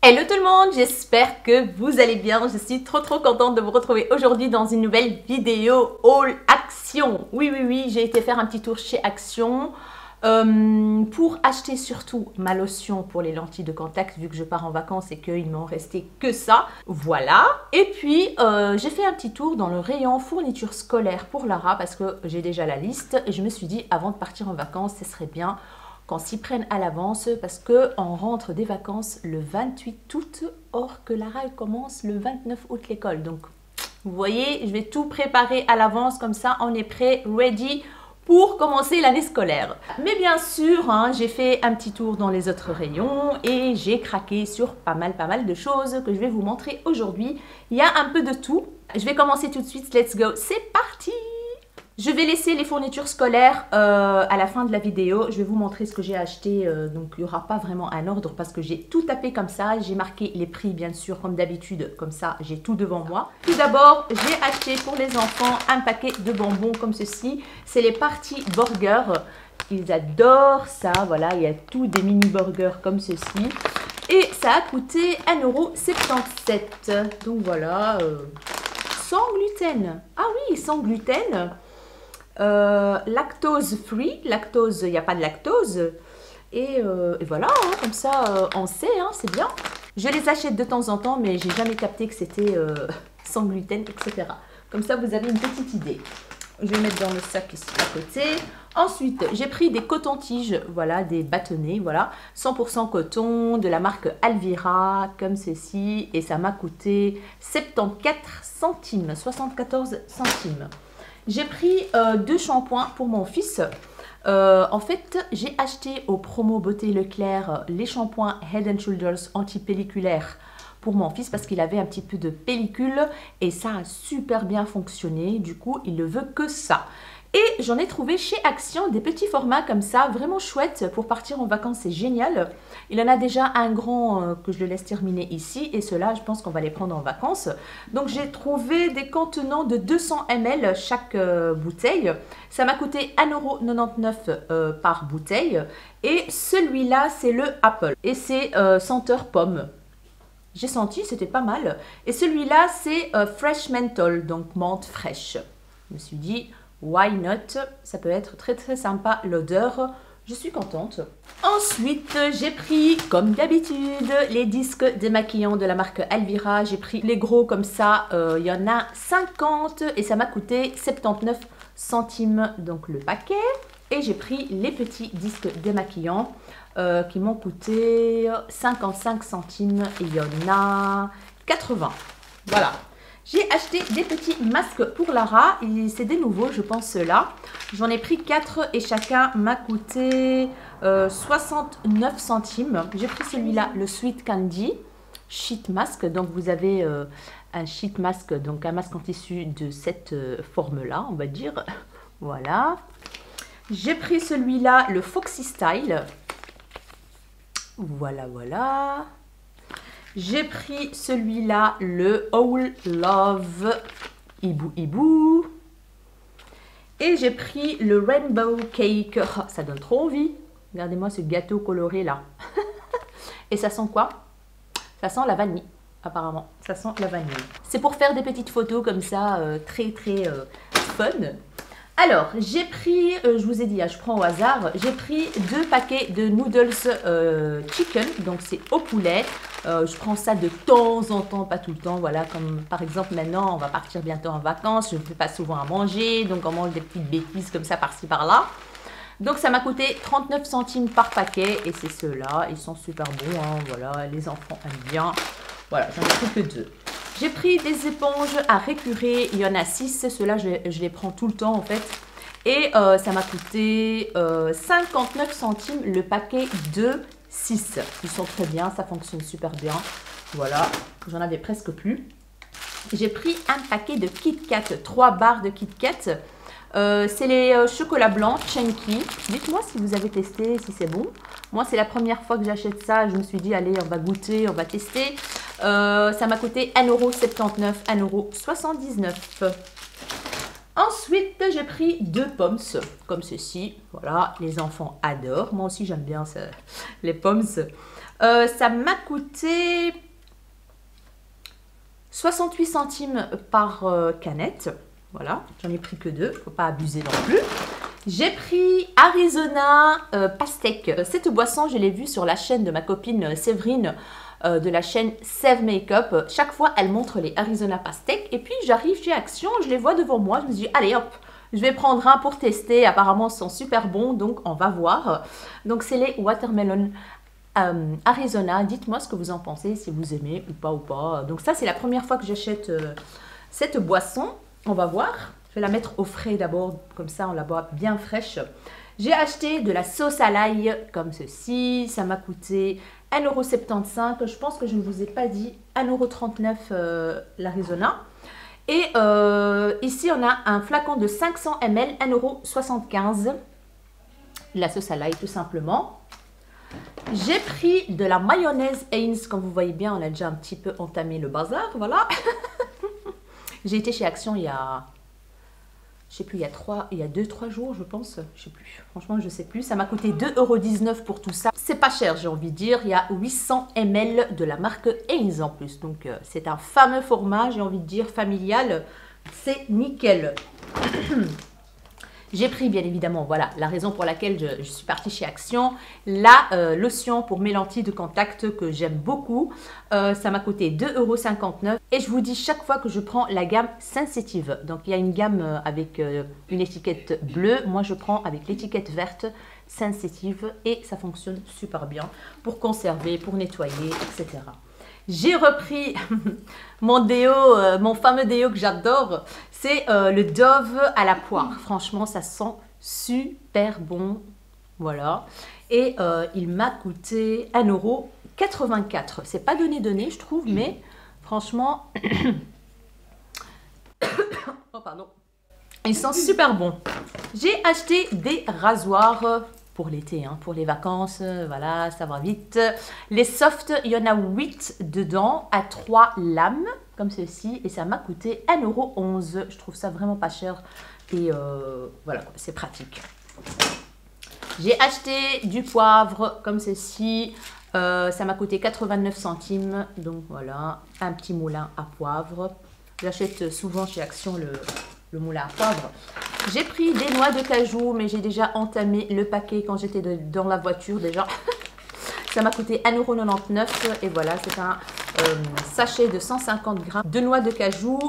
Hello tout le monde, j'espère que vous allez bien. Je suis trop contente de vous retrouver aujourd'hui dans une nouvelle vidéo haul Action. Oui, j'ai été faire un petit tour chez Action pour acheter surtout ma lotion pour les lentilles de contact vu que je pars en vacances et qu'il m'en restait que ça. Voilà. Et puis j'ai fait un petit tour dans le rayon fourniture scolaire pour Lara parce que j'ai déjà la liste et je me suis dit avant de partir en vacances, ce serait bien qu'on s'y prenne à l'avance parce qu'on rentre des vacances le 28 août, or que Lara elle commence le 29 août l'école. Donc, vous voyez, je vais tout préparer à l'avance, comme ça on est prêt, ready pour commencer l'année scolaire. Mais bien sûr, hein, j'ai fait un petit tour dans les autres rayons et j'ai craqué sur pas mal de choses que je vais vous montrer aujourd'hui. Il y a un peu de tout. Je vais commencer tout de suite, let's go, c'est parti! Je vais laisser les fournitures scolaires à la fin de la vidéo. Je vais vous montrer ce que j'ai acheté. Donc, il n'y aura pas vraiment un ordre parce que j'ai tout tapé comme ça. J'ai marqué les prix, bien sûr, comme d'habitude. Comme ça, j'ai tout devant moi. Tout d'abord, j'ai acheté pour les enfants un paquet de bonbons comme ceci. C'est les Party Burger. Ils adorent ça. Voilà, il y a tous des mini burgers comme ceci. Et ça a coûté 1,77 €. Donc, voilà, sans gluten. Ah oui, sans gluten. Lactose free, lactose, il n'y a pas de lactose et voilà, hein, comme ça on sait, hein, c'est bien. Je les achète de temps en temps mais j'ai jamais capté que c'était sans gluten, etc. Comme ça vous avez une petite idée. Je vais mettre dans le sac ici à côté. Ensuite, j'ai pris des cotons-tiges, voilà, des bâtonnets, voilà, 100% coton, de la marque Alvira, comme ceci, et ça m'a coûté 74 centimes, 74 centimes. J'ai pris 2 shampoings pour mon fils. En fait, j'ai acheté au promo Beauté Leclerc les shampoings Head & Shoulders anti-pelliculaires pour mon fils parce qu'il avait un petit peu de pellicule et ça a super bien fonctionné. Du coup, il ne veut que ça. Et j'en ai trouvé chez Action des petits formats comme ça, vraiment chouettes pour partir en vacances, c'est génial. Il en a déjà un grand que je le laisse terminer ici et ceux-là, je pense qu'on va les prendre en vacances. Donc j'ai trouvé des contenants de 200 ml chaque bouteille. Ça m'a coûté 1,99 € par bouteille. Et celui-là, c'est le Apple et c'est senteur pomme. J'ai senti, c'était pas mal. Et celui-là, c'est Fresh Menthol, donc menthe fraîche. Je me suis dit... why not? Ça peut être très sympa l'odeur. Je suis contente. Ensuite, j'ai pris, comme d'habitude, les disques démaquillants de la marque Alvira. J'ai pris les gros comme ça. Il y en a 50 et ça m'a coûté 79 centimes donc le paquet. Et j'ai pris les petits disques démaquillants qui m'ont coûté 55 centimes et il y en a 80. Voilà. J'ai acheté des petits masques pour Lara, c'est des nouveaux, je pense ceux-là. J'en ai pris 4 et chacun m'a coûté 69 centimes. J'ai pris celui-là, le Sweet Candy Sheet Mask. Donc vous avez un sheet mask, donc un masque en tissu de cette forme-là, on va dire. Voilà. J'ai pris celui-là, le Foxy Style. Voilà. J'ai pris celui-là, le All Love Hibou. Et j'ai pris le Rainbow Cake. Oh, ça donne trop envie. Regardez-moi ce gâteau coloré là. Et ça sent quoi? Ça sent la vanille, apparemment. Ça sent la vanille. C'est pour faire des petites photos comme ça, très fun. Alors, j'ai pris, je vous ai dit, je prends au hasard, j'ai pris 2 paquets de noodles chicken, donc c'est au poulet. Je prends ça de temps en temps, pas tout le temps, voilà, comme par exemple maintenant, on va partir bientôt en vacances, je ne fais pas souvent à manger, donc on mange des petites bêtises comme ça par-ci par-là. Donc ça m'a coûté 39 centimes par paquet et c'est ceux-là, ils sont super bons, hein, voilà, les enfants aiment bien. Voilà, j'en ai pris que 2. J'ai pris des éponges à récurer, il y en a 6, ceux-là je les prends tout le temps en fait. Et ça m'a coûté 59 centimes le paquet de 6. Ils sont très bien, ça fonctionne super bien. Voilà, j'en avais presque plus. J'ai pris un paquet de Kit Kat, 3 barres de Kit Kat. C'est les chocolats blancs Chunky. Dites-moi si vous avez testé, si c'est bon. Moi, c'est la première fois que j'achète ça. Je me suis dit, allez, on va goûter, on va tester. Ça m'a coûté 1,79 €, 1,79 €. Ensuite, j'ai pris 2 pommes comme ceci. Voilà, les enfants adorent. Moi aussi, j'aime bien ça, les pommes. Ça m'a coûté 68 centimes par canette. Voilà, j'en ai pris que 2, faut pas abuser non plus. J'ai pris Arizona Pastèque. Cette boisson, je l'ai vue sur la chaîne de ma copine Séverine, de la chaîne Save Makeup. Chaque fois, elle montre les Arizona Pastèques. Et puis, j'arrive chez Action, je les vois devant moi. Je me dis, allez hop, je vais prendre un pour tester. Apparemment, ils sont super bons, donc on va voir. Donc, c'est les Watermelon Arizona. Dites-moi ce que vous en pensez, si vous aimez ou pas. Donc, ça, c'est la première fois que j'achète cette boisson. On va voir. Je vais la mettre au frais d'abord, comme ça on la boit bien fraîche. J'ai acheté de la sauce à l'ail comme ceci. Ça m'a coûté 1,75 €. Je pense que je ne vous ai pas dit 1,39 € l'Arizona. Et ici on a un flacon de 500 ml, 1,75 €. La sauce à l'ail tout simplement. J'ai pris de la mayonnaise Heinz. Comme vous voyez bien, on a déjà un petit peu entamé le bazar. Voilà. J'ai été chez Action il y a... Je sais plus, il y a 2-3 jours, je pense. Je sais plus. Franchement, je sais plus. Ça m'a coûté 2,19 € pour tout ça. C'est pas cher, j'ai envie de dire. Il y a 800 ml de la marque Heinz en plus. Donc, c'est un fameux format, j'ai envie de dire, familial. C'est nickel. J'ai pris, bien évidemment, voilà, la raison pour laquelle je suis partie chez Action, la lotion pour mes lentilles de contact que j'aime beaucoup. Ça m'a coûté 2,59 € et je vous dis chaque fois que je prends la gamme Sensitive. Donc, il y a une gamme avec une étiquette bleue. Moi, je prends avec l'étiquette verte Sensitive et ça fonctionne super bien pour conserver, pour nettoyer, etc. J'ai repris mon déo, mon fameux déo que j'adore, c'est le Dove à la poire. Franchement, ça sent super bon. Voilà. Et il m'a coûté 1,84 €. C'est pas donné, je trouve, mais franchement... oh, pardon. Ils sont super bons. J'ai acheté des rasoirs... pour l'été, hein, pour les vacances, voilà, ça va vite. Les softs, il y en a 8 dedans, à 3 lames, comme ceci, et ça m'a coûté 1,11 €. Je trouve ça vraiment pas cher, et voilà, c'est pratique. J'ai acheté du poivre, comme ceci, ça m'a coûté 89 centimes, donc voilà, un petit moulin à poivre. J'achète souvent chez Action le moulin à poivre. J'ai pris des noix de cajou, mais j'ai déjà entamé le paquet quand j'étais dans la voiture déjà. Ça m'a coûté 1,99 € et voilà, c'est un sachet de 150 grammes de noix de cajou,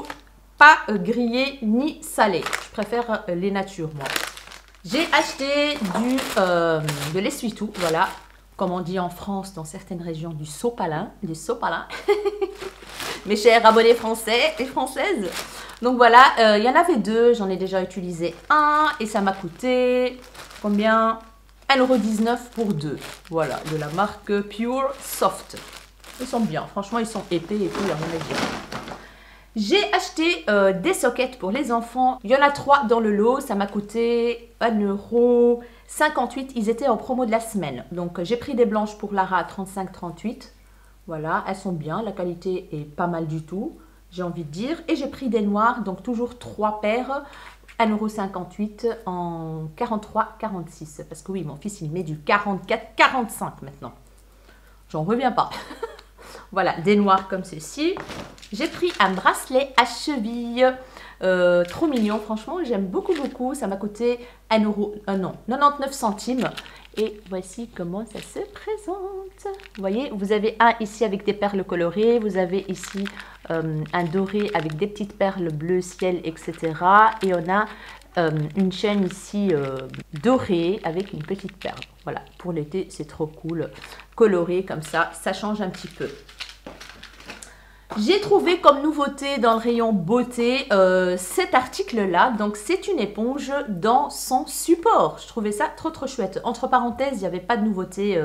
pas grillées ni salées. Je préfère les natures, moi. J'ai acheté de l'essuie-tout, voilà, comme on dit en France, dans certaines régions, du sopalin, Mes chers abonnés français et françaises. Donc voilà, il y en avait 2, j'en ai déjà utilisé un et ça m'a coûté combien? 1,19 € pour 2. Voilà, de la marque Pure Soft. Ils sont bien, franchement ils sont épais et tout, il y a rien à dire. J'ai acheté des sockets pour les enfants. Il y en a 3 dans le lot, ça m'a coûté 1,58 €. Ils étaient en promo de la semaine. Donc j'ai pris des blanches pour Lara à 35,38 €. Voilà, elles sont bien, la qualité est pas mal du tout, j'ai envie de dire. Et j'ai pris des noirs, donc toujours 3 paires, 1,58 € en 43,46 €. Parce que oui, mon fils, il met du 44,45 € maintenant. J'en reviens pas. Voilà, des noirs comme ceci. J'ai pris un bracelet à cheville. Trop mignon, franchement, j'aime beaucoup. Ça m'a coûté 99 centimes. Et voici comment ça se présente. Vous voyez, vous avez un ici avec des perles colorées. Vous avez ici un doré avec des petites perles bleu ciel, etc. Et on a une chaîne ici dorée avec une petite perle. Voilà, pour l'été, c'est trop cool. Coloré comme ça change un petit peu. J'ai trouvé comme nouveauté dans le rayon beauté cet article-là. Donc, c'est une éponge dans son support. Je trouvais ça trop chouette. Entre parenthèses, il n'y avait pas de nouveauté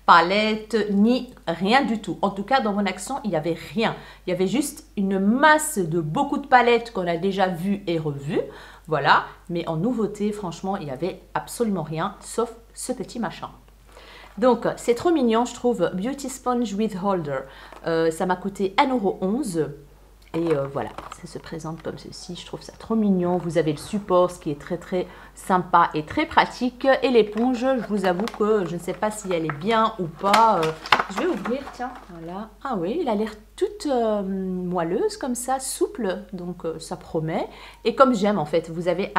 palette ni rien du tout. En tout cas, dans mon Action, il n'y avait rien. Il y avait juste une masse de beaucoup de palettes qu'on a déjà vues et revues. Voilà. Mais en nouveauté, franchement, il n'y avait absolument rien, sauf ce petit machin. Donc, c'est trop mignon, je trouve. Beauty Sponge with Holder. Ça m'a coûté 1,11 €. Et voilà, ça se présente comme ceci. Je trouve ça trop mignon. Vous avez le support, ce qui est très très sympa et très pratique. Et l'éponge, je vous avoue que je ne sais pas si elle est bien ou pas. Je vais ouvrir, tiens, voilà. Ah oui, elle a l'air toute moelleuse comme ça, souple. Donc ça promet. Et comme j'aime en fait, vous avez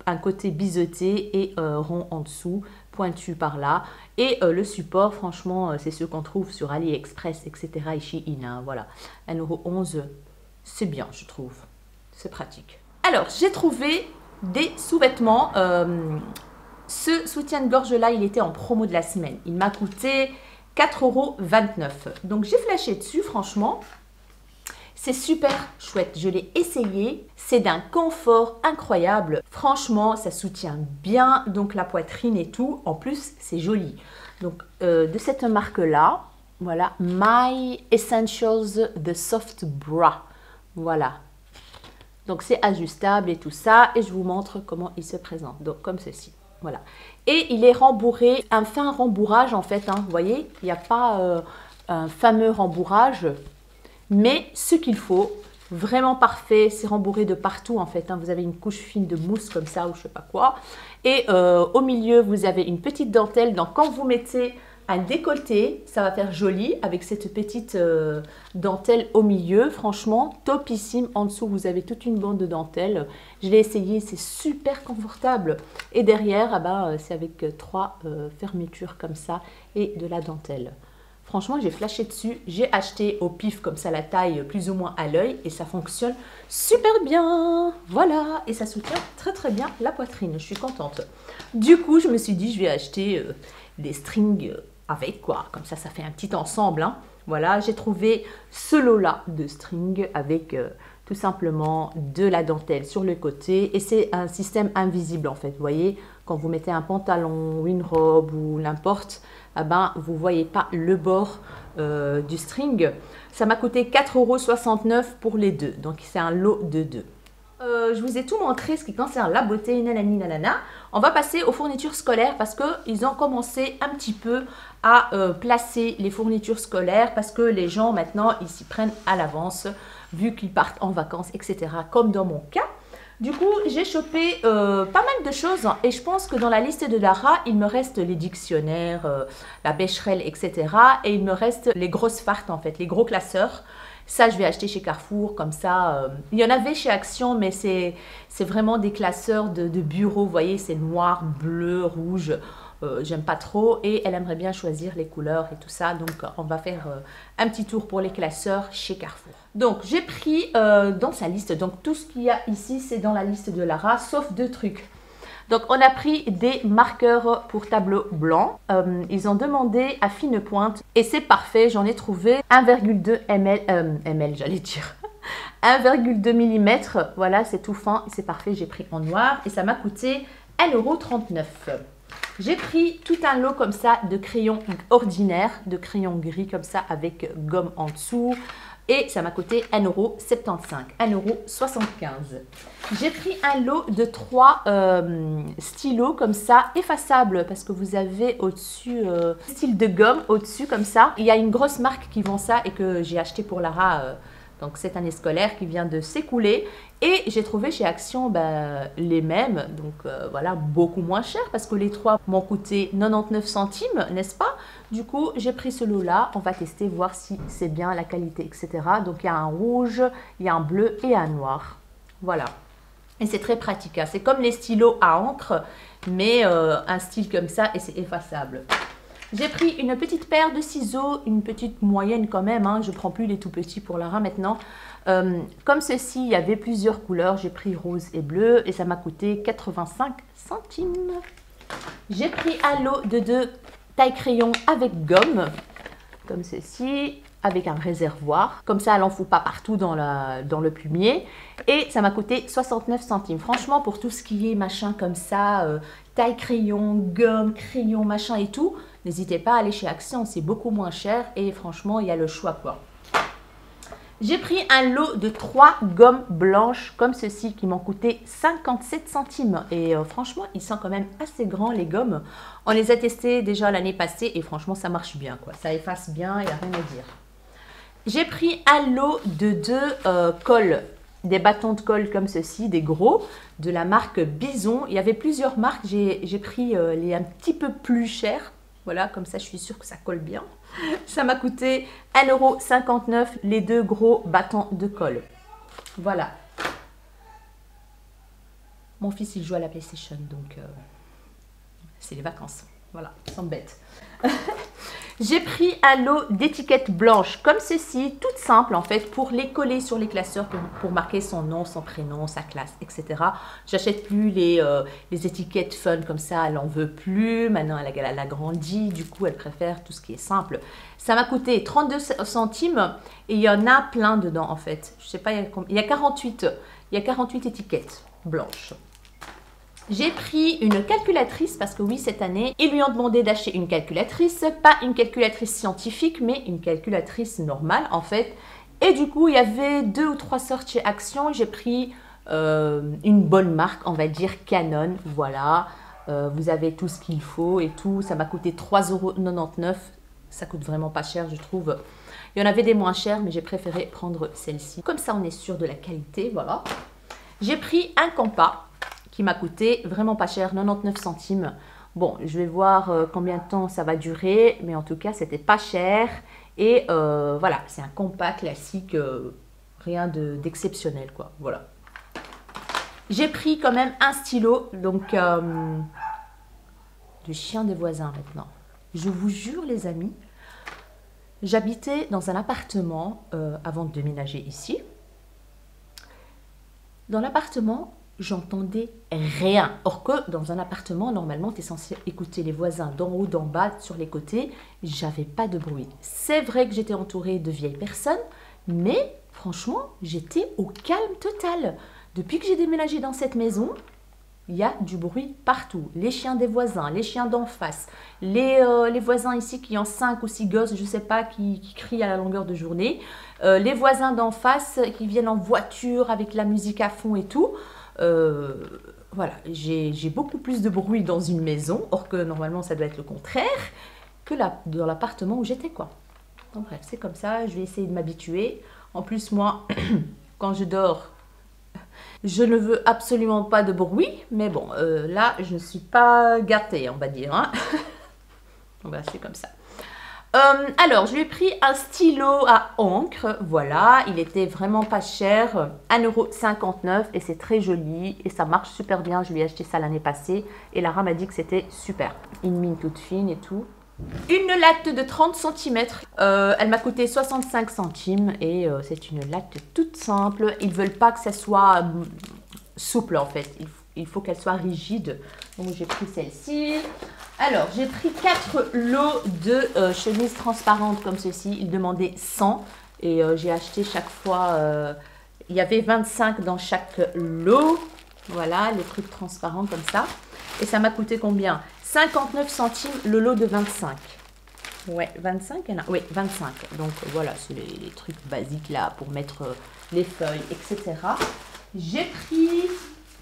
un côté biseauté et rond en dessous, pointu par là. Et le support, franchement, c'est ce qu'on trouve sur AliExpress, etc. et Shein, hein, voilà. 1,11 €. C'est bien, je trouve. C'est pratique. Alors, j'ai trouvé des sous-vêtements. Ce soutien-gorge-là, il était en promo de la semaine. Il m'a coûté 4,29 €. Donc, j'ai flashé dessus, franchement. C'est super chouette. Je l'ai essayé. C'est d'un confort incroyable. Franchement, ça soutient bien donc la poitrine et tout. En plus, c'est joli. Donc, de cette marque-là, voilà, My Essentials The Soft Bra. Voilà, donc c'est ajustable et tout ça, et je vous montre comment il se présente, donc comme ceci, voilà. Et il est rembourré, un fin rembourrage en fait, hein, vous voyez, il n'y a pas un fameux rembourrage, mais ce qu'il faut, vraiment parfait, c'est rembourré de partout en fait, hein. Vous avez une couche fine de mousse comme ça, ou je sais pas quoi, et au milieu vous avez une petite dentelle, donc quand vous mettez un décolleté, ça va faire joli avec cette petite dentelle au milieu. Franchement, topissime. En dessous, vous avez toute une bande de dentelle. Je l'ai essayé, c'est super confortable. Et derrière, ah bah, c'est avec 3 fermetures comme ça et de la dentelle. Franchement, j'ai flashé dessus. J'ai acheté au pif comme ça la taille plus ou moins à l'œil et ça fonctionne super bien. Voilà, et ça soutient très très bien la poitrine. Je suis contente. Du coup, je me suis dit, je vais acheter des strings avec quoi, comme ça fait un petit ensemble, hein. Voilà, j'ai trouvé ce lot-là de string avec tout simplement de la dentelle sur le côté et c'est un système invisible en fait, vous voyez, quand vous mettez un pantalon ou une robe ou n'importe, eh ben, vous ne voyez pas le bord du string. Ça m'a coûté 4,69 € pour les deux, donc c'est un lot de 2. Je vous ai tout montré ce qui concerne la beauté, nanani nanana. On va passer aux fournitures scolaires parce qu'ils ont commencé un petit peu à placer les fournitures scolaires parce que les gens maintenant ils s'y prennent à l'avance vu qu'ils partent en vacances, etc. Comme dans mon cas. Du coup, j'ai chopé pas mal de choses et je pense que dans la liste de Lara, il me reste les dictionnaires, la Becherel, etc. Et il me reste les grosses fartes en fait, les gros classeurs. Ça, je vais acheter chez Carrefour, comme ça. Il y en avait chez Action, mais c'est vraiment des classeurs de bureau. Vous voyez, c'est noir, bleu, rouge. J'aime pas trop. Et elle aimerait bien choisir les couleurs et tout ça. Donc, on va faire un petit tour pour les classeurs chez Carrefour. Donc, j'ai pris dans sa liste. Donc, tout ce qu'il y a ici, c'est dans la liste de Lara, sauf 2 trucs. Donc, on a pris des marqueurs pour tableau blanc. Ils ont demandé à fine pointe et c'est parfait. J'en ai trouvé 1,2 ml, j'allais dire. 1,2 mm. Voilà, c'est tout fin. C'est parfait. J'ai pris en noir et ça m'a coûté 1,39 €. J'ai pris tout un lot comme ça de crayons ordinaires, de crayons gris comme ça avec gomme en dessous. Et ça m'a coûté 1,75 €, 1,75 €. J'ai pris un lot de 3 stylos comme ça, effaçables, parce que vous avez au-dessus, style de gomme au-dessus comme ça. Il y a une grosse marque qui vend ça et que j'ai acheté pour Lara, donc cette année scolaire qui vient de s'écouler. Et j'ai trouvé chez Action les mêmes, donc voilà, beaucoup moins cher parce que les 3 m'ont coûté 99 centimes, n'est-ce pas? Du coup, j'ai pris ce lot-là, on va tester, voir si c'est bien la qualité, etc. Donc, il y a un rouge, il y a un bleu et un noir. Voilà. Et c'est très pratique, hein. C'est comme les stylos à encre, mais un style comme ça et c'est effaçable. J'ai pris une petite paire de ciseaux, une petite moyenne quand même, hein. Je ne prends plus les tout petits pour Lara maintenant. Comme ceci, il y avait plusieurs couleurs. J'ai pris rose et bleu et ça m'a coûté 85 centimes. J'ai pris un lot de 2 taille-crayon avec gomme, comme ceci, avec un réservoir. Comme ça, elle n'en fout pas partout dans le plumier. Et ça m'a coûté 69 centimes. Franchement, pour tout ce qui est machin comme ça, taille-crayon, gomme, crayon, machin et tout, n'hésitez pas à aller chez Action, c'est beaucoup moins cher et franchement, il y a le choix quoi. J'ai pris un lot de 3 gommes blanches comme ceci qui m'ont coûté 57 centimes. Et franchement, ils sont quand même assez grands les gommes. On les a testés déjà l'année passée et franchement, ça marche bien, quoi. Ça efface bien, il n'y a rien à dire. J'ai pris un lot de 2 cols, des bâtons de colle comme ceci, des gros, de la marque Bison. Il y avait plusieurs marques, j'ai pris les un petit peu plus chers. Voilà, comme ça je suis sûre que ça colle bien. Ça m'a coûté 1,59 € les 2 gros bâtons de colle. Voilà. Mon fils il joue à la PlayStation, donc c'est les vacances. Voilà, il s'embête. J'ai pris un lot d'étiquettes blanches comme ceci, toutes simples en fait, pour les coller sur les classeurs, pour marquer son nom, son prénom, sa classe, etc. J'achète plus les étiquettes fun comme ça, elle n'en veut plus. Maintenant, elle a grandi, du coup, elle préfère tout ce qui est simple. Ça m'a coûté 32 centimes et il y en a plein dedans en fait. Je sais pas, il y a 48 étiquettes blanches. J'ai pris une calculatrice parce que oui, cette année, ils lui ont demandé d'acheter une calculatrice, pas une calculatrice scientifique, mais une calculatrice normale en fait. Et du coup, il y avait 2 ou 3 sortes chez Action. J'ai pris une bonne marque, on va dire Canon, voilà. Vous avez tout ce qu'il faut et tout. Ça m'a coûté 3,99 €. Ça coûte vraiment pas cher, je trouve. Il y en avait des moins chers, mais j'ai préféré prendre celle-ci. Comme ça, on est sûr de la qualité, voilà. J'ai pris un compas qui m'a coûté vraiment pas cher, 99 centimes. Bon, je vais voir combien de temps ça va durer, mais en tout cas, c'était pas cher. Et voilà, c'est un compas classique, rien d'exceptionnel, quoi. Voilà. J'ai pris quand même un stylo, donc du chien des voisins maintenant. Je vous jure, les amis, j'habitais dans un appartement avant de déménager ici. Dans l'appartement, j'entendais rien. Or que dans un appartement, normalement, tu es censé écouter les voisins d'en haut, d'en bas, sur les côtés. J'avais pas de bruit. C'est vrai que j'étais entourée de vieilles personnes, mais franchement, j'étais au calme total. Depuis que j'ai déménagé dans cette maison, il y a du bruit partout. Les chiens des voisins, les chiens d'en face, les voisins ici qui ont 5 ou 6 gosses, je ne sais pas, qui crient à la longueur de journée. Les voisins d'en face qui viennent en voiture avec la musique à fond et tout. Voilà, j'ai beaucoup plus de bruit dans une maison, or que normalement ça doit être le contraire, que dans l'appartement où j'étais, quoi. Donc bref, c'est comme ça, je vais essayer de m'habituer. En plus, moi, quand je dors, je ne veux absolument pas de bruit, mais bon, là, je ne suis pas gâtée, on va dire. Hein. Donc voilà, c'est comme ça. Alors, je lui ai pris un stylo à encre, voilà, il était vraiment pas cher, 1,59 € et c'est très joli et ça marche super bien, je lui ai acheté ça l'année passée et Lara m'a dit que c'était super, une mine toute fine et tout. Une latte de 30 cm, elle m'a coûté 65 centimes et c'est une latte toute simple, ils ne veulent pas que ça soit souple en fait, il faut qu'elle soit rigide, donc j'ai pris celle-ci. Alors, j'ai pris 4 lots de chemises transparentes comme ceci. Ils demandaient 100 et j'ai acheté chaque fois, il y avait 25 dans chaque lot. Voilà, les trucs transparents comme ça. Et ça m'a coûté combien? 59 centimes le lot de 25. Ouais, 25, il y en a. Oui, 25. Donc voilà, c'est les trucs basiques là pour mettre les feuilles, etc. J'ai pris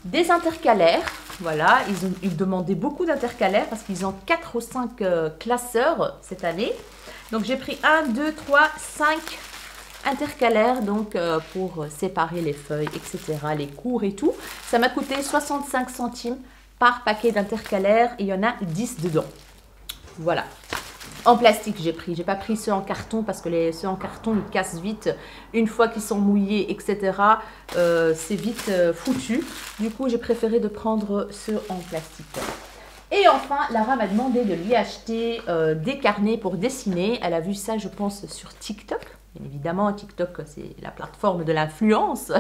des intercalaires. Voilà, ils demandaient beaucoup d'intercalaires parce qu'ils ont 4 ou 5 classeurs cette année. Donc j'ai pris 1, 2, 3, 5 intercalaires donc, pour séparer les feuilles, etc., les cours et tout. Ça m'a coûté 65 centimes par paquet d'intercalaires et il y en a 10 dedans. Voilà. En plastique, j'ai pris. J'ai pas pris ceux en carton parce que ceux en carton, ils cassent vite. Une fois qu'ils sont mouillés, etc., c'est vite foutu. Du coup, j'ai préféré de prendre ceux en plastique. Et enfin, Lara m'a demandé de lui acheter des carnets pour dessiner. Elle a vu ça, je pense, sur TikTok. Bien évidemment, TikTok, c'est la plateforme de l'influence.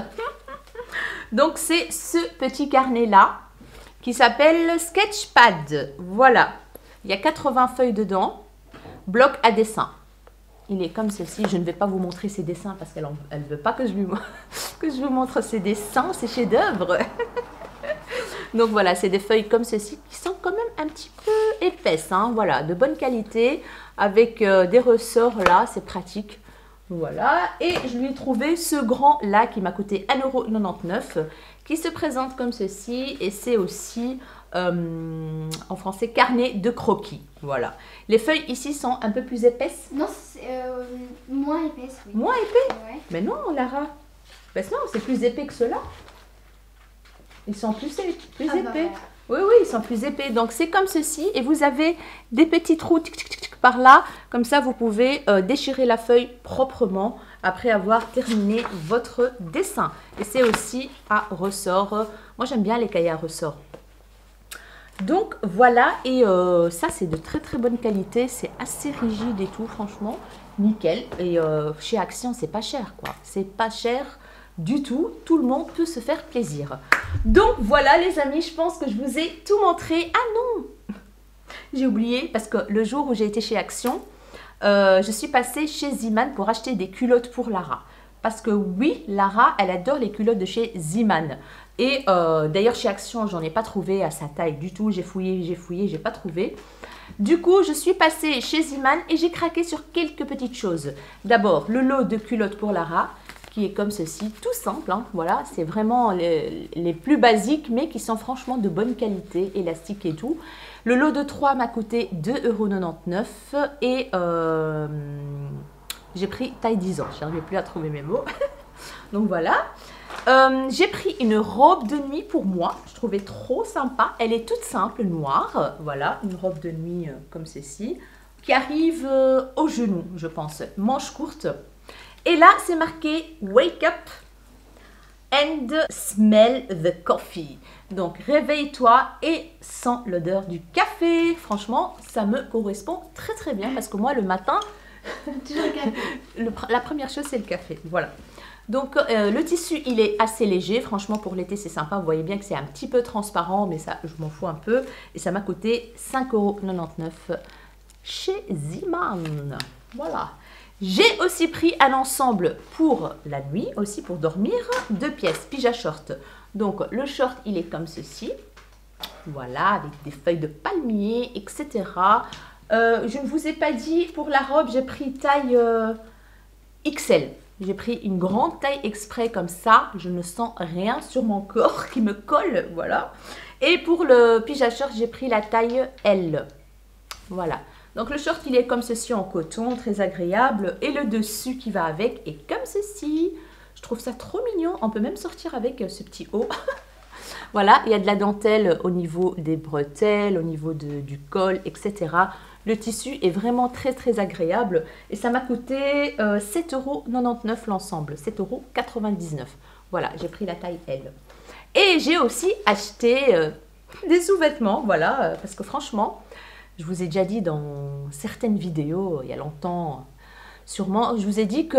Donc, c'est ce petit carnet-là qui s'appelle Sketchpad. Voilà. Il y a 80 feuilles dedans. Bloc à dessin. Il est comme ceci. Je ne vais pas vous montrer ses dessins parce qu'elle ne veut pas que je vous montre ses dessins, ses chefs-d'œuvre. Donc voilà, c'est des feuilles comme ceci qui sont quand même un petit peu épaisses. Hein, voilà, de bonne qualité avec des ressorts là, c'est pratique. Voilà, et je lui ai trouvé ce grand là qui m'a coûté 1,99 € qui se présente comme ceci et c'est aussi en français, carnet de croquis. Voilà. Les feuilles ici sont un peu plus épaisses. Non, c'est moins épaisse, oui. Moins épais? Ouais. Mais non, Lara. Ben non, c'est plus épais que ceux-là. Ils sont plus épais. Bah, voilà. Oui, oui, ils sont plus épais. Donc, c'est comme ceci. Et vous avez des petits trous par là. Comme ça, vous pouvez déchirer la feuille proprement après avoir terminé votre dessin. Et c'est aussi à ressort. Moi, j'aime bien les cahiers à ressort. Donc, voilà. Et ça, c'est de très, très bonne qualité. C'est assez rigide et tout, franchement. Nickel. Et chez Action, c'est pas cher, quoi. C'est pas cher du tout. Tout le monde peut se faire plaisir. Donc voilà les amis, je pense que je vous ai tout montré. Ah non, j'ai oublié parce que le jour où j'ai été chez Action, je suis passée chez Ziman pour acheter des culottes pour Lara. Parce que oui, Lara, elle adore les culottes de chez Ziman. Et d'ailleurs chez Action, j'en ai pas trouvé à sa taille du tout. J'ai fouillé, j'ai pas trouvé. Du coup, je suis passée chez Ziman et j'ai craqué sur quelques petites choses. D'abord, le lot de culottes pour Lara, qui est comme ceci, tout simple, hein, voilà, c'est vraiment les plus basiques, mais qui sont franchement de bonne qualité, élastiques et tout. Le lot de 3 m'a coûté 2,99 € et j'ai pris taille 10 ans, je n'arrivais plus à trouver mes mots. Donc voilà, j'ai pris une robe de nuit pour moi, je trouvais trop sympa, elle est toute simple, noire, voilà, une robe de nuit comme ceci, qui arrive au genou, je pense, manche courte. Et là, c'est marqué « Wake up and smell the coffee ». Donc, réveille-toi et sens l'odeur du café. Franchement, ça me correspond très très bien parce que moi, le matin, la première chose, c'est le café. Voilà. Donc, le tissu, il est assez léger. Franchement, pour l'été, c'est sympa. Vous voyez bien que c'est un petit peu transparent, mais ça, je m'en fous un peu. Et ça m'a coûté 5,99 € chez Ziman. Voilà. J'ai aussi pris un ensemble pour la nuit, aussi pour dormir, 2 pièces, pyjama short. Donc le short, il est comme ceci, voilà, avec des feuilles de palmier, etc. Je ne vous ai pas dit, pour la robe, j'ai pris taille XL. J'ai pris une grande taille exprès comme ça, je ne sens rien sur mon corps qui me colle, voilà. Et pour le pyjama short, j'ai pris la taille L, voilà. Donc le short, il est comme ceci en coton, très agréable. Et le dessus qui va avec est comme ceci. Je trouve ça trop mignon. On peut même sortir avec ce petit haut. Voilà, il y a de la dentelle au niveau des bretelles, au niveau du col, etc. Le tissu est vraiment très très agréable. Et ça m'a coûté 7,99 € l'ensemble. 7,99 €. Voilà, j'ai pris la taille L. Et j'ai aussi acheté des sous-vêtements, voilà, parce que franchement... Je vous ai déjà dit dans certaines vidéos, il y a longtemps, sûrement, je vous ai dit que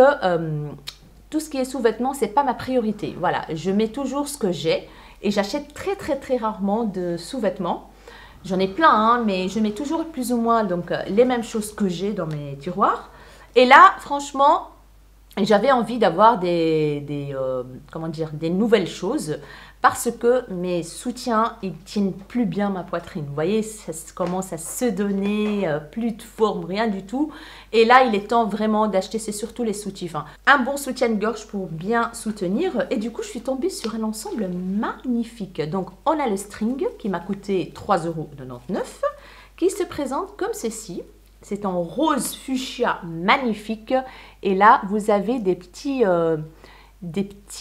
tout ce qui est sous-vêtements, ce n'est pas ma priorité. Voilà, je mets toujours ce que j'ai et j'achète très très très rarement de sous-vêtements. J'en ai plein, hein, mais je mets toujours plus ou moins donc, les mêmes choses que j'ai dans mes tiroirs. Et là, franchement, j'avais envie d'avoir comment dire, des nouvelles choses. Parce que mes soutiens, ils tiennent plus bien ma poitrine. Vous voyez, ça commence à se donner, plus de forme, rien du tout. Et là, il est temps vraiment d'acheter, c'est surtout les soutifs. Hein. Un bon soutien-gorge pour bien soutenir. Et du coup, je suis tombée sur un ensemble magnifique. Donc, on a le string qui m'a coûté 3,99 €, qui se présente comme ceci. C'est en rose fuchsia magnifique. Et là, vous avez des petits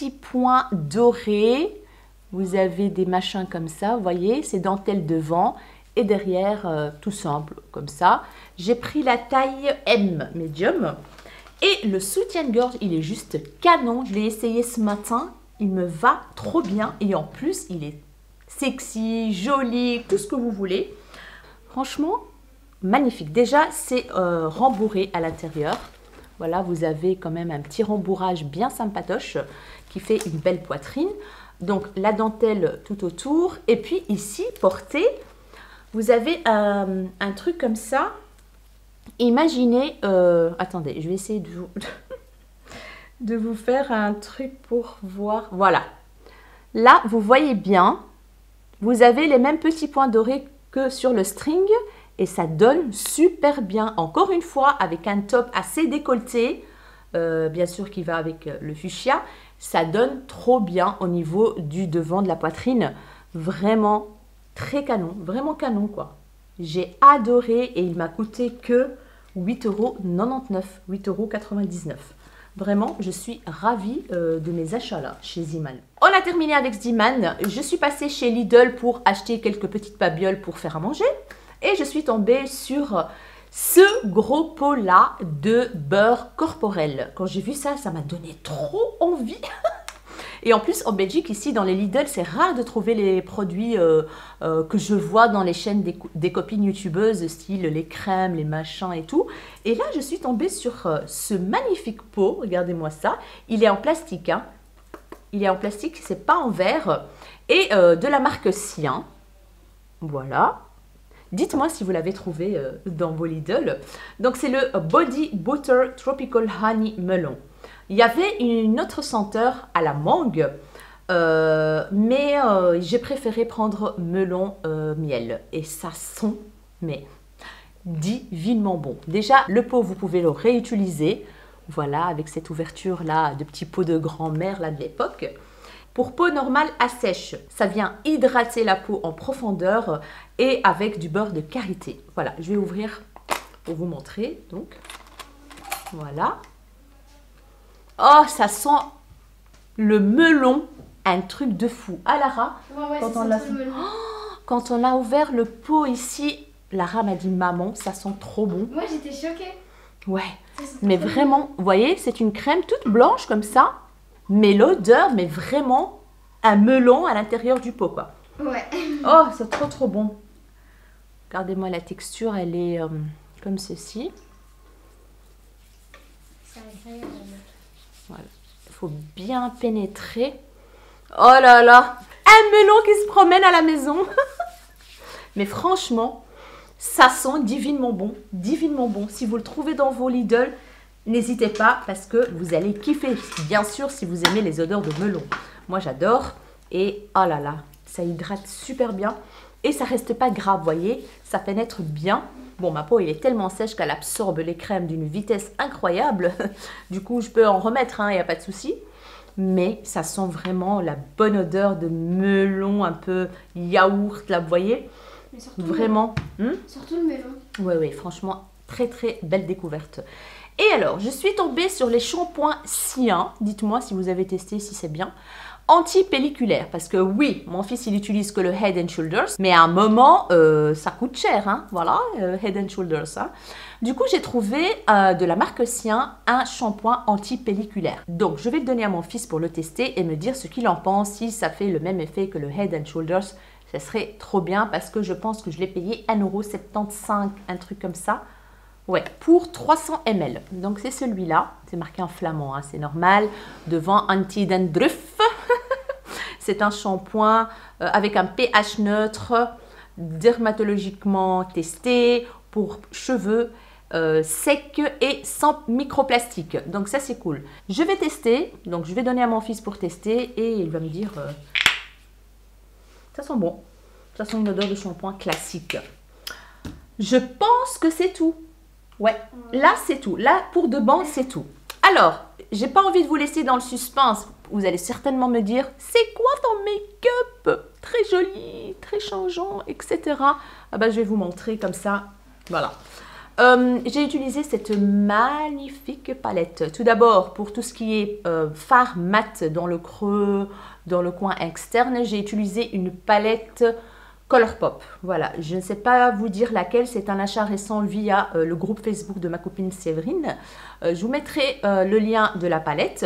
points dorés. Vous avez des machins comme ça, vous voyez, c'est dentelle devant et derrière, tout simple, comme ça. J'ai pris la taille M, médium. Et le soutien-gorge, il est juste canon. Je l'ai essayé ce matin, il me va trop bien. Et en plus, il est sexy, joli, tout ce que vous voulez. Franchement, magnifique. Déjà, c'est rembourré à l'intérieur. Voilà, vous avez quand même un petit rembourrage bien sympatoche qui fait une belle poitrine. Donc, la dentelle tout autour. Et puis, ici, porté, vous avez un truc comme ça. Imaginez... attendez, je vais essayer de vous faire un truc pour voir. Voilà. Là, vous voyez bien, vous avez les mêmes petits points dorés que sur le string. Et ça donne super bien. Encore une fois, avec un top assez décolleté. Bien sûr, qui va avec le fuchsia. Ça donne trop bien au niveau du devant de la poitrine. Vraiment Très canon, vraiment canon quoi. J'ai adoré et il m'a coûté que 8,99 €, 8,99 €. Vraiment, je suis ravie de mes achats là chez Zeeman. On a terminé avec Zeeman. Je suis passée chez Lidl pour acheter quelques petites babioles pour faire à manger. Et je suis tombée sur ce gros pot là de beurre corporel. Quand j'ai vu ça, ça m'a donné trop envie. Et en plus, en Belgique, ici, dans les Lidl, c'est rare de trouver les produits que je vois dans les chaînes des copines youtubeuses, style les crèmes, les machins et tout. Et là, je suis tombée sur ce magnifique pot. Regardez-moi ça. Il est en plastique. Hein. Il est en plastique, c'est pas en verre. Et de la marque Sien. Voilà. Dites-moi si vous l'avez trouvé dans vos Lidl. Donc, c'est le Body Butter Tropical Honey Melon. Il y avait une autre senteur à la mangue, mais j'ai préféré prendre melon miel. Et ça sent, mais divinement bon. Déjà, le pot, vous pouvez le réutiliser. Voilà, avec cette ouverture-là de petits pots de grand-mère là de l'époque. Pour peau normale à sèche, ça vient hydrater la peau en profondeur et avec du beurre de karité. Voilà, je vais ouvrir pour vous montrer. Donc, voilà. Oh, ça sent le melon, un truc de fou. Ah, Lara, Ouais, quand on a ouvert le pot ici, Lara m'a dit, maman, ça sent trop bon. Moi, j'étais choquée. Ouais, mais vraiment, vous voyez, c'est une crème toute blanche comme ça, mais l'odeur, mais vraiment un melon à l'intérieur du pot, quoi. Ouais. Oh, c'est trop, trop bon. Regardez-moi la texture, elle est comme ceci. C'est agréable. Voilà. Il faut bien pénétrer. Oh là là, un melon qui se promène à la maison. Mais franchement, ça sent divinement bon. Divinement bon. Si vous le trouvez dans vos Lidl, n'hésitez pas parce que vous allez kiffer. Bien sûr, si vous aimez les odeurs de melon. Moi, j'adore. Et oh là là, ça hydrate super bien. Et ça reste pas gras, vous voyez. Ça pénètre bien. Bon, ma peau, elle est tellement sèche qu'elle absorbe les crèmes d'une vitesse incroyable. Du coup, je peux en remettre, il n'y a pas de souci. Mais ça sent vraiment la bonne odeur de melon, un peu yaourt, là, vous voyez. Mais surtout vraiment. Surtout le melon. Oui, franchement, très, très belle découverte. Et alors, je suis tombée sur les shampoings Sien. Dites-moi si vous avez testé, si c'est bien. Anti-pelliculaire, parce que oui, mon fils il utilise que le Head and Shoulders, mais à un moment ça coûte cher, hein, voilà, Head and Shoulders. Hein. Du coup, j'ai trouvé de la marque Sien un shampoing anti-pelliculaire. Donc, je vais le donner à mon fils pour le tester et me dire ce qu'il en pense, si ça fait le même effet que le Head and Shoulders. Ça serait trop bien parce que je pense que je l'ai payé 1,75 €, un truc comme ça. Ouais, pour 300 ml. Donc, c'est celui-là. C'est marqué en flamand, hein, c'est normal. Devant anti-dandruff. C'est un shampoing avec un pH neutre, dermatologiquement testé, pour cheveux secs et sans microplastique. Donc, ça, c'est cool. Je vais tester. Donc, je vais donner à mon fils pour tester et il va me dire... ça sent bon. Ça sent une odeur de shampoing classique. Je pense que c'est tout. Ouais, là c'est tout. Là, pour de bon, c'est tout. Alors, j'ai pas envie de vous laisser dans le suspense. Vous allez certainement me dire, c'est quoi ton make-up? Très joli, très changeant, etc. Ah ben, je vais vous montrer comme ça. Voilà. J'ai utilisé cette magnifique palette. Tout d'abord, pour tout ce qui est fard mat dans le creux, dans le coin externe, j'ai utilisé une palette Colourpop. Voilà, je ne sais pas vous dire laquelle, c'est un achat récent via le groupe Facebook de ma copine Séverine. Je vous mettrai le lien de la palette.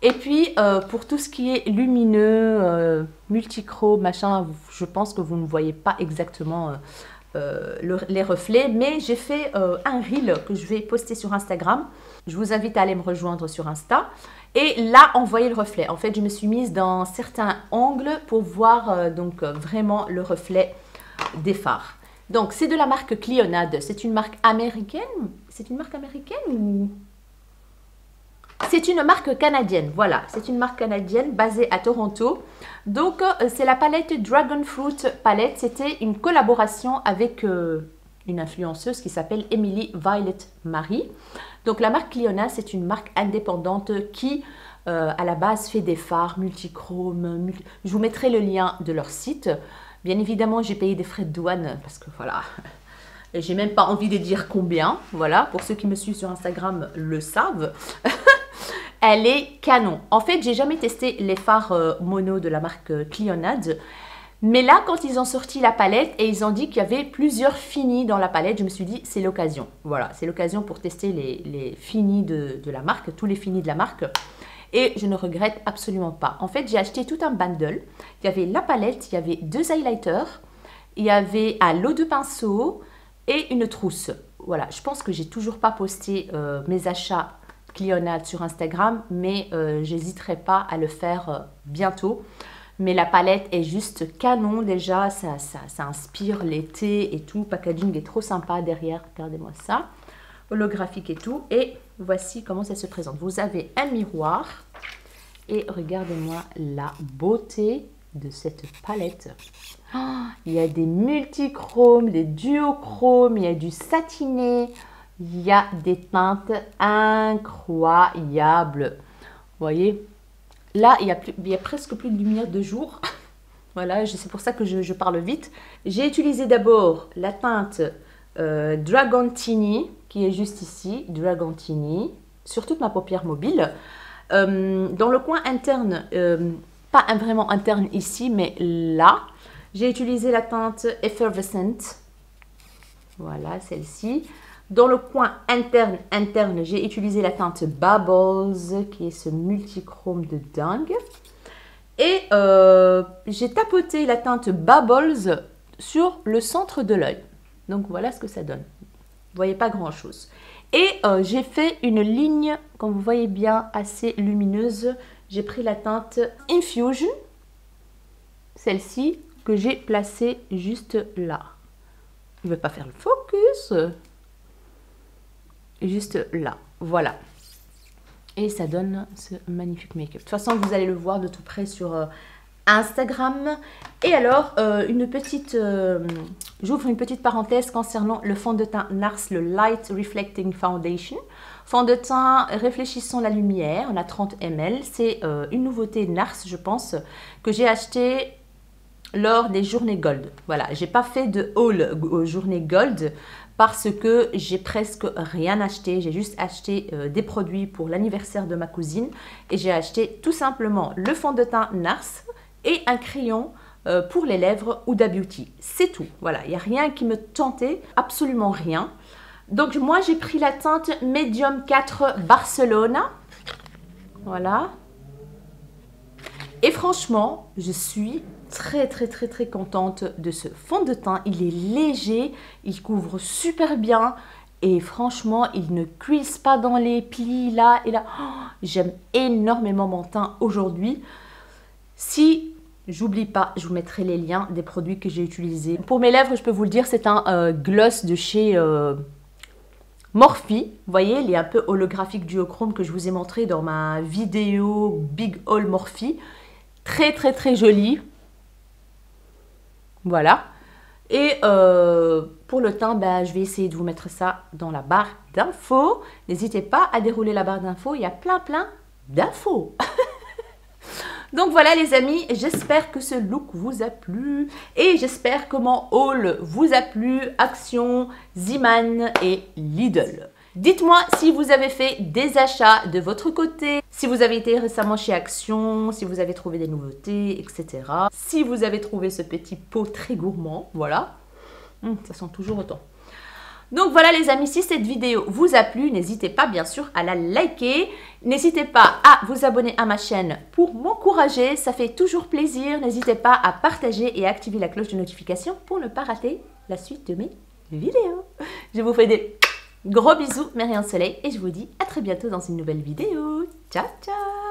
Et puis, pour tout ce qui est lumineux, multichrome, machin, je pense que vous ne voyez pas exactement les reflets, mais j'ai fait un reel que je vais poster sur Instagram. Je vous invite à aller me rejoindre sur Insta. Et là, on voyait le reflet. En fait, je me suis mise dans certains angles pour voir donc vraiment le reflet des fards. Donc, c'est de la marque Clionade. C'est une marque américaine. C'est une marque américaine ou... C'est une marque canadienne. Voilà, c'est une marque canadienne basée à Toronto. Donc, c'est la palette Dragon Fruit Palette. C'était une collaboration avec une influenceuse qui s'appelle Emily Violet Marie. Donc, la marque Clionade, c'est une marque indépendante qui, à la base, fait des fards multichromes. Je vous mettrai le lien de leur site. Bien évidemment, j'ai payé des frais de douane parce que voilà, j'ai même pas envie de dire combien. Voilà, pour ceux qui me suivent sur Instagram le savent. Elle est canon. En fait, j'ai jamais testé les fards mono de la marque Clionadh. Mais là, quand ils ont sorti la palette et ils ont dit qu'il y avait plusieurs finis dans la palette, je me suis dit, c'est l'occasion. Voilà, c'est l'occasion pour tester les finis de la marque, tous les finis de la marque. Et je ne regrette absolument pas. En fait, j'ai acheté tout un bundle. Il y avait la palette, il y avait 2 highlighters, il y avait un lot de pinceaux et une trousse. Voilà, je pense que j'ai toujours pas posté mes achats Clionadh sur Instagram, mais j'hésiterai pas à le faire bientôt. Mais la palette est juste canon déjà, ça inspire l'été et tout. Le packaging est trop sympa derrière, regardez-moi ça. Holographique et tout. Et voici comment ça se présente. Vous avez un miroir et regardez-moi la beauté de cette palette. Oh, il y a des multichromes, des duochromes, il y a du satiné, il y a des teintes incroyables. Vous voyez ? Là, il y a presque plus de lumière de jour. Voilà, c'est pour ça que je parle vite. J'ai utilisé d'abord la teinte Dragontini, qui est juste ici, Dragontini, sur toute ma paupière mobile. Dans le coin interne, pas vraiment interne ici, mais là, j'ai utilisé la teinte Effervescent. Voilà, celle-ci. Dans le coin interne, j'ai utilisé la teinte Bubbles, qui est ce multichrome de dingue. Et j'ai tapoté la teinte Bubbles sur le centre de l'œil. Donc voilà ce que ça donne. Vous voyez pas grand-chose. Et j'ai fait une ligne, comme vous voyez bien, assez lumineuse. J'ai pris la teinte Infusion, celle-ci, que j'ai placée juste là. Je ne vais pas faire le focus. Juste là, voilà. Et ça donne ce magnifique make-up. De toute façon, vous allez le voir de tout près sur Instagram. Et alors, j'ouvre une petite parenthèse concernant le fond de teint NARS, le Light Reflecting Foundation. Fond de teint réfléchissant la lumière, on a 30 ml. C'est une nouveauté NARS, je pense, que j'ai acheté lors des journées Gold. Voilà, j'ai pas fait de haul aux journées Gold parce que j'ai presque rien acheté. J'ai juste acheté des produits pour l'anniversaire de ma cousine et j'ai acheté tout simplement le fond de teint NARS et un crayon pour les lèvres Huda Beauty. C'est tout. Voilà, il n'y a rien qui me tentait, absolument rien. Donc moi j'ai pris la teinte Medium 4 Barcelona. Voilà. Et franchement, je suis très contente de ce fond de teint. Il est léger, il couvre super bien et franchement, il ne cuise pas dans les plis là et là. Oh, j'aime énormément mon teint aujourd'hui. Si j'oublie pas, je vous mettrai les liens des produits que j'ai utilisés. Pour mes lèvres, je peux vous le dire, c'est un gloss de chez Morphe. Vous voyez, il est un peu holographique duochrome que je vous ai montré dans ma vidéo Big Haul Morphe. Très joli. Voilà. Et pour le teint, je vais essayer de vous mettre ça dans la barre d'infos. N'hésitez pas à dérouler la barre d'infos. Il y a plein d'infos. Donc voilà les amis, j'espère que ce look vous a plu. Et j'espère que mon haul vous a plu. Action, Zeeman et Lidl. Dites-moi si vous avez fait des achats de votre côté, si vous avez été récemment chez Action, si vous avez trouvé des nouveautés, etc. Si vous avez trouvé ce petit pot très gourmand, voilà. Ça sent toujours autant. Donc voilà les amis, si cette vidéo vous a plu, n'hésitez pas bien sûr à la liker. N'hésitez pas à vous abonner à ma chaîne pour m'encourager, ça fait toujours plaisir. N'hésitez pas à partager et à activer la cloche de notification pour ne pas rater la suite de mes vidéos. Je vous fais des gros bisous, mes rayons de soleil, et je vous dis à très bientôt dans une nouvelle vidéo. Ciao, ciao!